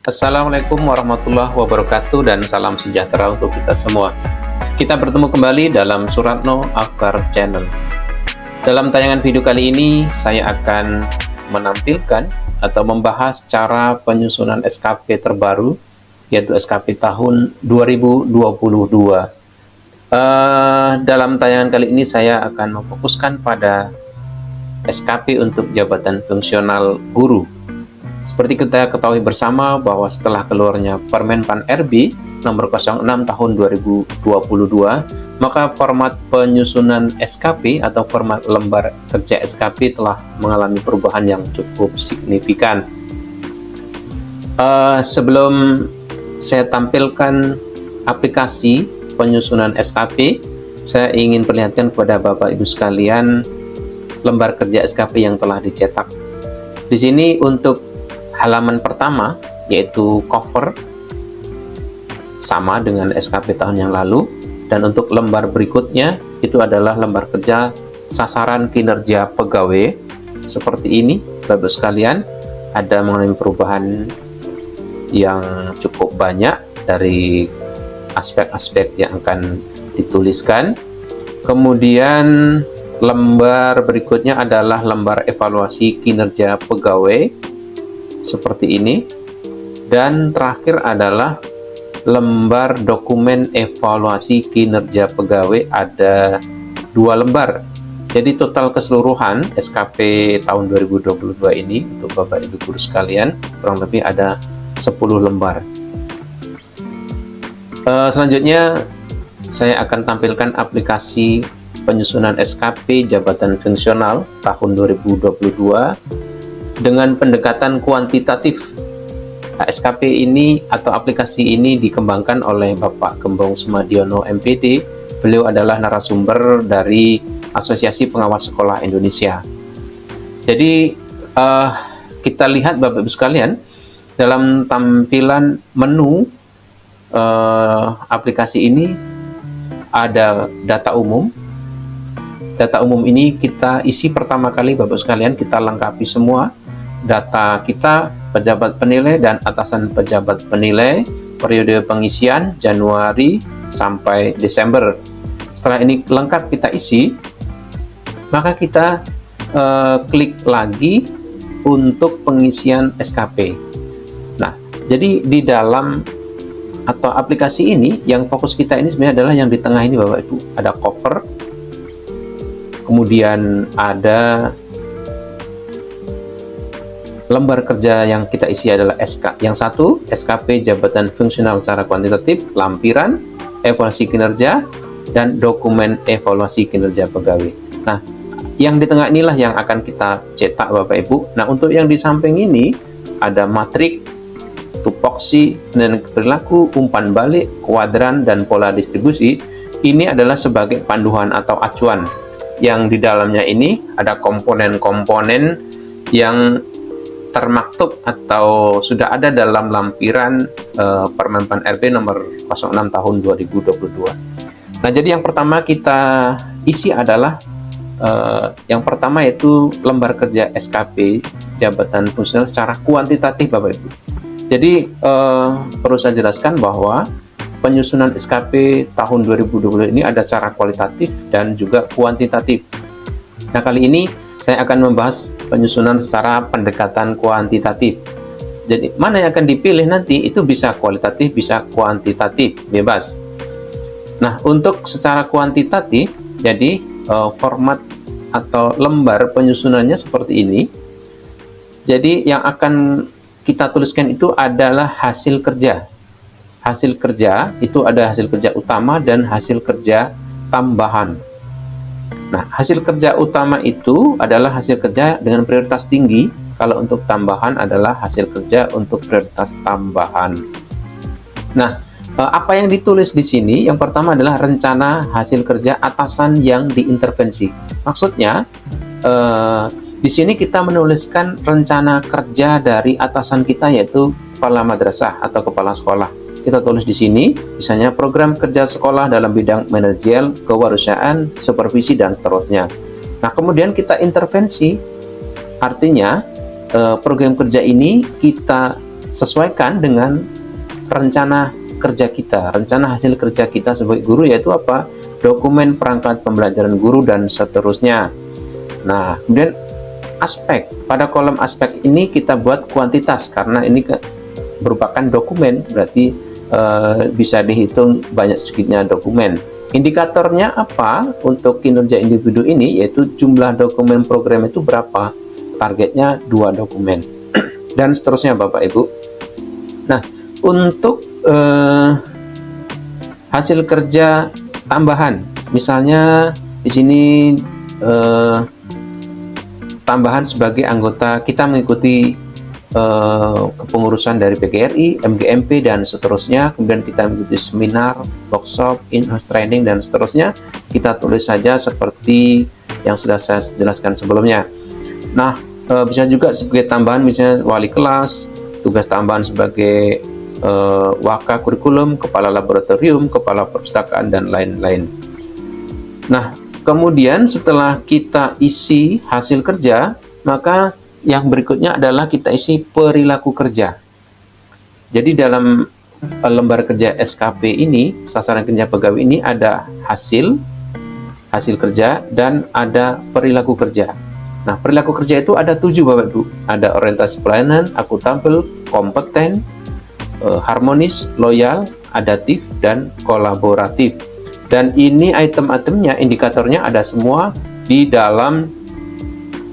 Assalamualaikum warahmatullahi wabarakatuh dan salam sejahtera untuk kita semua. Kita bertemu kembali dalam Suratno Afkar Channel. Dalam tayangan video kali ini, saya akan menampilkan atau membahas cara penyusunan SKP terbaru, yaitu SKP tahun 2022. Dalam tayangan kali ini, saya akan memfokuskan pada SKP untuk jabatan fungsional guru. Seperti kita ketahui bersama bahwa setelah keluarnya Permen Pan RB nomor 06 tahun 2022, maka format penyusunan SKP atau format lembar kerja SKP telah mengalami perubahan yang cukup signifikan. Sebelum saya tampilkan aplikasi penyusunan SKP, saya ingin perlihatkan kepada Bapak Ibu sekalian lembar kerja SKP yang telah dicetak. Di sini untuk halaman pertama, yaitu cover, sama dengan SKP tahun yang lalu, dan untuk lembar berikutnya itu adalah lembar kerja sasaran kinerja pegawai. Seperti ini, Bapak sekalian, ada mengalami perubahan yang cukup banyak dari aspek-aspek yang akan dituliskan. Kemudian lembar berikutnya adalah lembar evaluasi kinerja pegawai seperti ini, dan terakhir adalah lembar dokumen evaluasi kinerja pegawai, ada 2 lembar. Jadi total keseluruhan SKP tahun 2022 ini untuk Bapak Ibu guru sekalian kurang lebih ada 10 lembar. Selanjutnya saya akan tampilkan aplikasi penyusunan SKP jabatan fungsional tahun 2022 dengan pendekatan kuantitatif. SKP ini atau aplikasi ini dikembangkan oleh Bapak Gembong Sumadiono MPD. Beliau adalah narasumber dari Asosiasi Pengawas Sekolah Indonesia. Jadi kita lihat Bapak Ibu sekalian, dalam tampilan menu aplikasi ini ada data umum. Data umum ini kita isi pertama kali Bapak sekalian, kita lengkapi semua data kita, pejabat penilai dan atasan pejabat penilai, periode pengisian Januari sampai Desember. Setelah ini lengkap kita isi, maka kita klik lagi untuk pengisian SKP. Nah, jadi di dalam atau aplikasi ini yang fokus kita ini sebenarnya adalah yang di tengah ini Bapak Ibu. Ada cover, kemudian ada lembar kerja yang kita isi adalah yang satu, SKP jabatan fungsional secara kuantitatif, lampiran, evaluasi kinerja, dan dokumen evaluasi kinerja pegawai. Nah, yang di tengah inilah yang akan kita cetak Bapak Ibu. Nah, untuk yang di samping ini ada matrik, tupoksi, dan perilaku, umpan balik, kuadran, dan pola distribusi. Ini adalah sebagai panduan atau acuan. Yang di dalamnya ini ada komponen-komponen yang termaktub atau sudah ada dalam lampiran Permen Pan RB nomor 06 tahun 2022. Nah, jadi yang pertama kita isi adalah yang pertama yaitu lembar kerja SKP jabatan fungsional secara kuantitatif Bapak Ibu. Jadi perlu saya jelaskan bahwa penyusunan SKP tahun 2020 ini ada secara kualitatif dan juga kuantitatif. Nah, kali ini saya akan membahas penyusunan secara pendekatan kuantitatif. Jadi mana yang akan dipilih nanti itu bisa kualitatif, bisa kuantitatif, bebas. Nah, untuk secara kuantitatif, jadi format atau lembar penyusunannya seperti ini. Jadi yang akan kita tuliskan itu adalah hasil kerja. Hasil kerja itu ada hasil kerja utama dan hasil kerja tambahan. Nah, hasil kerja utama itu adalah hasil kerja dengan prioritas tinggi. Kalau untuk tambahan adalah hasil kerja untuk prioritas tambahan. Nah, apa yang ditulis di sini? Yang pertama adalah rencana hasil kerja atasan yang diintervensi. Maksudnya, di sini kita menuliskan rencana kerja dari atasan kita, yaitu kepala madrasah atau kepala sekolah. Kita tulis di sini, misalnya program kerja sekolah dalam bidang manajerial, kewirausahaan, supervisi, dan seterusnya. Nah, kemudian kita intervensi, artinya program kerja ini kita sesuaikan dengan rencana kerja kita, rencana hasil kerja kita sebagai guru, yaitu apa? Dokumen perangkat pembelajaran guru dan seterusnya. Nah, kemudian aspek, pada kolom aspek ini kita buat kuantitas karena ini merupakan dokumen, berarti bisa dihitung banyak sedikitnya dokumen. Indikatornya apa untuk kinerja individu ini, yaitu jumlah dokumen program itu berapa, targetnya 2 dokumen dan seterusnya Bapak Ibu. Nah, untuk hasil kerja tambahan, misalnya di sini tambahan sebagai anggota kita mengikuti kepengurusan dari PGRI, MGMP dan seterusnya, kemudian kita mengikuti seminar, workshop, in-house training dan seterusnya, kita tulis saja seperti yang sudah saya jelaskan sebelumnya. Nah, bisa juga sebagai tambahan misalnya wali kelas, tugas tambahan sebagai waka kurikulum, kepala laboratorium, kepala perpustakaan dan lain-lain. Nah, kemudian setelah kita isi hasil kerja, maka yang berikutnya adalah kita isi perilaku kerja. Jadi dalam lembar kerja SKP ini, sasaran kerja pegawai ini ada hasil kerja dan ada perilaku kerja. Nah, perilaku kerja itu ada 7 Bapak Ibu. Ada orientasi pelayanan, akuntabel, kompeten, harmonis, loyal, adaptif, dan kolaboratif. Dan ini item-itemnya, indikatornya ada semua di dalam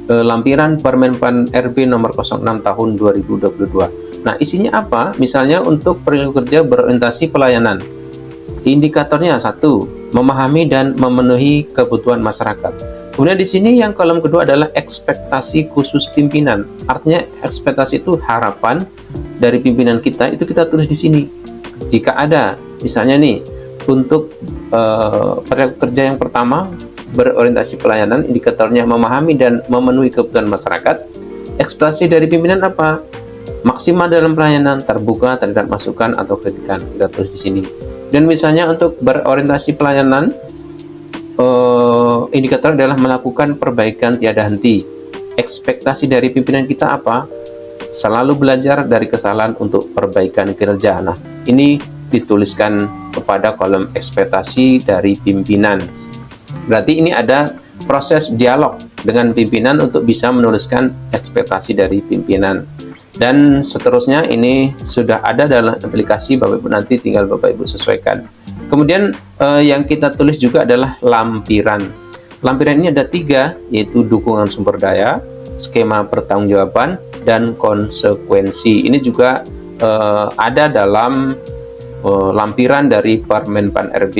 lampiran Permenpan RB nomor 06 tahun 2022. Nah, isinya apa? Misalnya untuk perilaku kerja berorientasi pelayanan. Indikatornya 1, memahami dan memenuhi kebutuhan masyarakat. Kemudian di sini yang kolom kedua adalah ekspektasi khusus pimpinan. Artinya ekspektasi itu harapan dari pimpinan kita, itu kita tulis di sini. Jika ada, misalnya nih, untuk perilaku kerja yang pertama berorientasi pelayanan, indikatornya memahami dan memenuhi kebutuhan masyarakat. Ekspektasi dari pimpinan apa? Maksimal dalam pelayanan, terbuka terhadap masukan atau kritikan, kita tulis di sini. Dan misalnya untuk berorientasi pelayanan, indikator adalah melakukan perbaikan tiada henti. Ekspektasi dari pimpinan kita apa? Selalu belajar dari kesalahan untuk perbaikan kinerja. Nah, ini dituliskan kepada kolom ekspektasi dari pimpinan. Berarti ini ada proses dialog dengan pimpinan untuk bisa menuliskan ekspektasi dari pimpinan. Dan seterusnya ini sudah ada dalam aplikasi Bapak Ibu, nanti tinggal Bapak Ibu sesuaikan. Kemudian yang kita tulis juga adalah lampiran. Lampiran ini ada 3, yaitu dukungan sumber daya, skema pertanggungjawaban, dan konsekuensi. Ini juga ada dalam lampiran dari Permenpan RB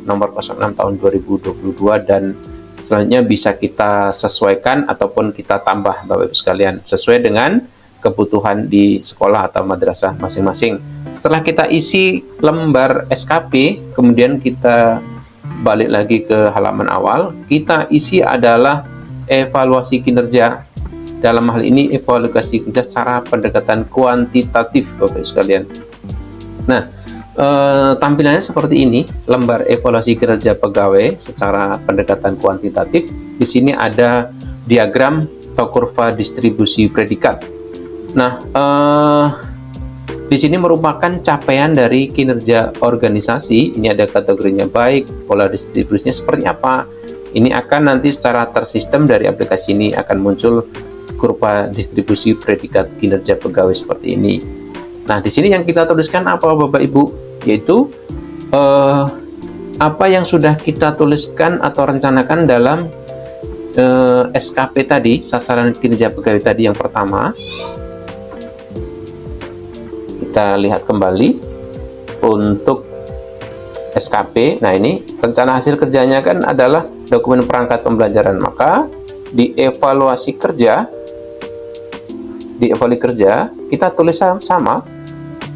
nomor 06 tahun 2022, dan selanjutnya bisa kita sesuaikan ataupun kita tambah Bapak Ibu sekalian sesuai dengan kebutuhan di sekolah atau madrasah masing-masing. Setelah kita isi lembar SKP, kemudian kita balik lagi ke halaman awal, kita isi adalah evaluasi kinerja. Dalam hal ini evaluasi kinerja secara pendekatan kuantitatif Bapak Ibu sekalian. Nah, tampilannya seperti ini, lembar evaluasi kinerja pegawai secara pendekatan kuantitatif. Di sini ada diagram atau kurva distribusi predikat. Nah, di sini merupakan capaian dari kinerja organisasi. Ini ada kategorinya baik, pola distribusinya seperti apa. Ini akan nanti secara tersistem dari aplikasi ini akan muncul kurva distribusi predikat kinerja pegawai seperti ini. Nah, di sini yang kita tuliskan apa Bapak Ibu, yaitu apa yang sudah kita tuliskan atau rencanakan dalam SKP tadi, sasaran kinerja pegawai tadi yang pertama. Kita lihat kembali untuk SKP. Nah, ini rencana hasil kerjanya kan adalah dokumen perangkat pembelajaran. Maka di evaluasi kerja, kita tulis sama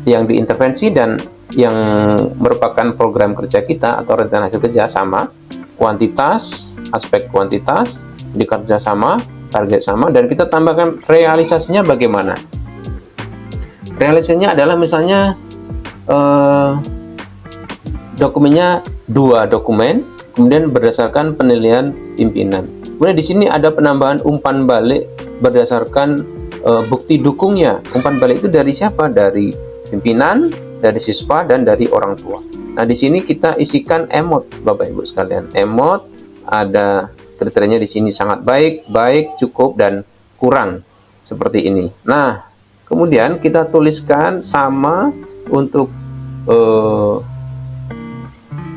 yang diintervensi dan yang merupakan program kerja kita atau rencana hasil kerja sama, kuantitas, aspek kuantitas, indikator sama, target sama, dan kita tambahkan realisasinya bagaimana. Realisasinya adalah misalnya dokumennya 2 dokumen, kemudian berdasarkan penilaian pimpinan. Kemudian di sini ada penambahan umpan balik berdasarkan bukti dukungnya. Umpan balik itu dari siapa? Dari pimpinan, dari siswa, dan dari orang tua. Nah, di sini kita isikan emot, Bapak Ibu sekalian. Emot ada kriterianya di sini: sangat baik, baik, cukup, dan kurang, seperti ini. Nah, kemudian kita tuliskan sama untuk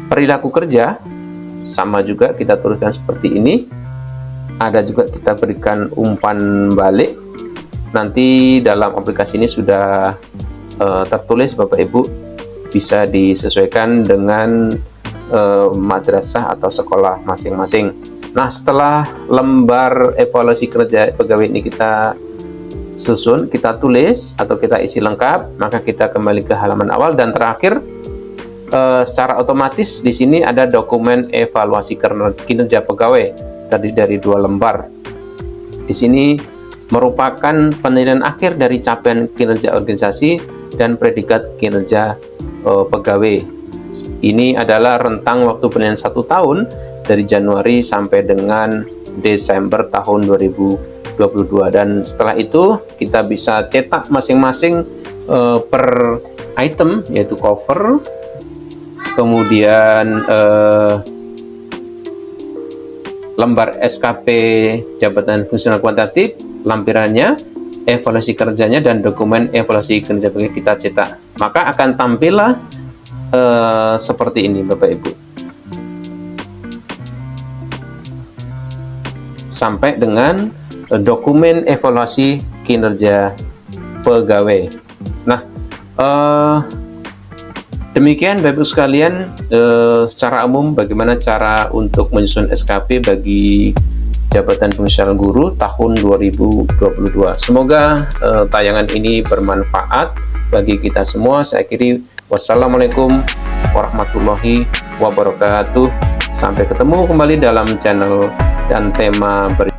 perilaku kerja, sama juga kita tuliskan seperti ini. Ada juga kita berikan umpan balik. Nanti dalam aplikasi ini sudah tertulis, Bapak Ibu bisa disesuaikan dengan madrasah atau sekolah masing-masing. Nah, setelah lembar evaluasi kerja pegawai ini kita susun, kita tulis atau kita isi lengkap, maka kita kembali ke halaman awal, dan terakhir secara otomatis di sini ada dokumen evaluasi kinerja pegawai tadi dari 2 lembar. Di sini merupakan penilaian akhir dari capaian kinerja organisasi dan predikat kinerja pegawai. Ini adalah rentang waktu penilaian 1 tahun dari Januari sampai dengan Desember tahun 2022, dan setelah itu kita bisa cetak masing-masing per item, yaitu cover, kemudian lembar SKP jabatan fungsional kuantitatif, lampirannya, evaluasi kerjanya, dan dokumen evaluasi kinerja pegawai kita cetak. Maka akan tampillah seperti ini, Bapak Ibu, sampai dengan dokumen evaluasi kinerja pegawai. Nah, demikian Bapak Ibu sekalian, secara umum bagaimana cara untuk menyusun SKP bagi jabatan fungsional guru tahun 2022. Semoga tayangan ini bermanfaat bagi kita semua. Saya akhiri, wassalamualaikum warahmatullahi wabarakatuh. Sampai ketemu kembali dalam channel dan tema berikutnya.